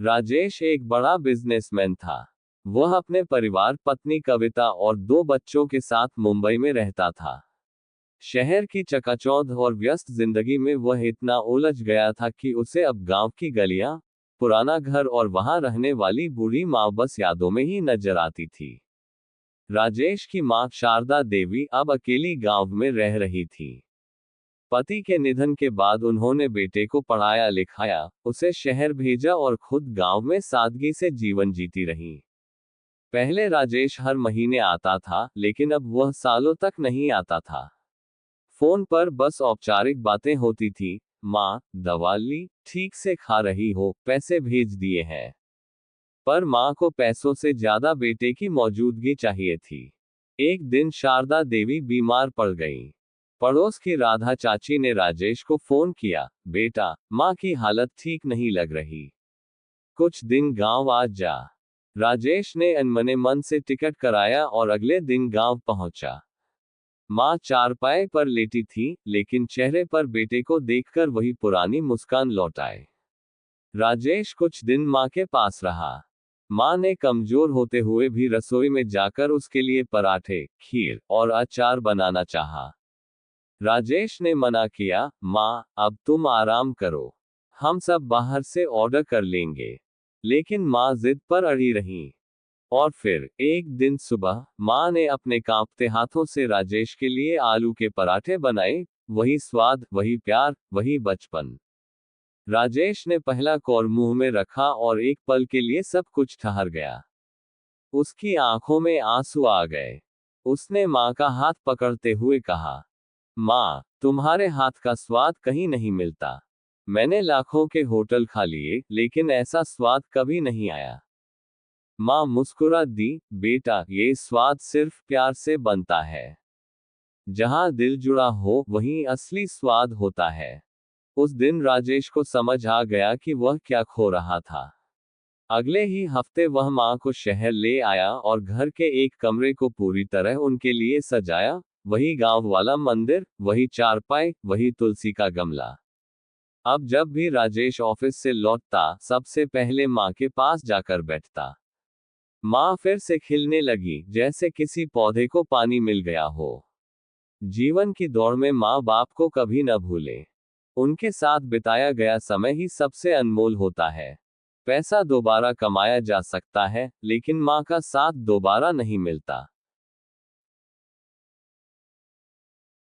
राजेश एक बड़ा बिजनेसमैन था। वह अपने परिवार, पत्नी कविता और 2 बच्चों के साथ मुंबई में रहता था। शहर की चकाचौंध और व्यस्त जिंदगी में वह इतना उलझ गया था कि उसे अब गांव की गलियां, पुराना घर और वहां रहने वाली बूढ़ी माँ बस यादों में ही नजर आती थी। राजेश की माँ शारदा देवी अब अकेली गांव में रह रही थी। पति के निधन के बाद उन्होंने बेटे को पढ़ाया लिखाया, उसे शहर भेजा और खुद गांव में सादगी से जीवन जीती रही। पहले राजेश हर महीने आता था, लेकिन अब वह सालों तक नहीं आता था। फोन पर बस औपचारिक बातें होती थी। माँ, दवा ली, ठीक से खा रही हो, पैसे भेज दिए हैं। पर माँ को पैसों से ज्यादा बेटे की मौजूदगी चाहिए थी। एक दिन शारदा देवी बीमार पड़ गई। पड़ोस की राधा चाची ने राजेश को फोन किया, बेटा, माँ की हालत ठीक नहीं लग रही, कुछ दिन गांव आ जा। राजेश ने अनमने मन से टिकट कराया और अगले दिन गांव पहुंचा। माँ चारपाई पर लेटी थी, लेकिन चेहरे पर बेटे को देखकर वही पुरानी मुस्कान लौट आए। राजेश कुछ दिन माँ के पास रहा। माँ ने कमजोर होते हुए भी रसोई में जाकर उसके लिए पराठे, खीर और अचार बनाना चाहा। राजेश ने मना किया, माँ, अब तुम आराम करो, हम सब बाहर से ऑर्डर कर लेंगे। लेकिन माँ जिद पर अड़ी रही। और फिर एक दिन सुबह माँ ने अपने कांपते हाथों से राजेश के लिए आलू के पराठे बनाए। वही स्वाद, वही प्यार, वही बचपन। राजेश ने पहला कौर मुंह में रखा और एक पल के लिए सब कुछ ठहर गया। उसकी आंखों में आंसू आ गए। उसने माँ का हाथ पकड़ते हुए कहा, माँ, तुम्हारे हाथ का स्वाद कहीं नहीं मिलता। मैंने लाखों के होटल खा लिए, लेकिन ऐसा स्वाद कभी नहीं आया। माँ मुस्कुरा दी, बेटा, ये स्वाद सिर्फ प्यार से बनता है। जहां दिल जुड़ा हो, वहीं असली स्वाद होता है। उस दिन राजेश को समझ आ गया कि वह क्या खो रहा था। अगले ही हफ्ते वह माँ को शहर ले आया और घर के एक कमरे को पूरी तरह उनके लिए सजाया। वही गांव वाला मंदिर, वही चारपाई, वही तुलसी का गमला। अब जब भी राजेश ऑफिस से लौटता, सबसे पहले माँ के पास जाकर बैठता। माँ फिर से खिलने लगी, जैसे किसी पौधे को पानी मिल गया हो। जीवन की दौड़ में माँ बाप को कभी न भूले। उनके साथ बिताया गया समय ही सबसे अनमोल होता है। पैसा दोबारा कमाया जा सकता है, लेकिन माँ का साथ दोबारा नहीं मिलता।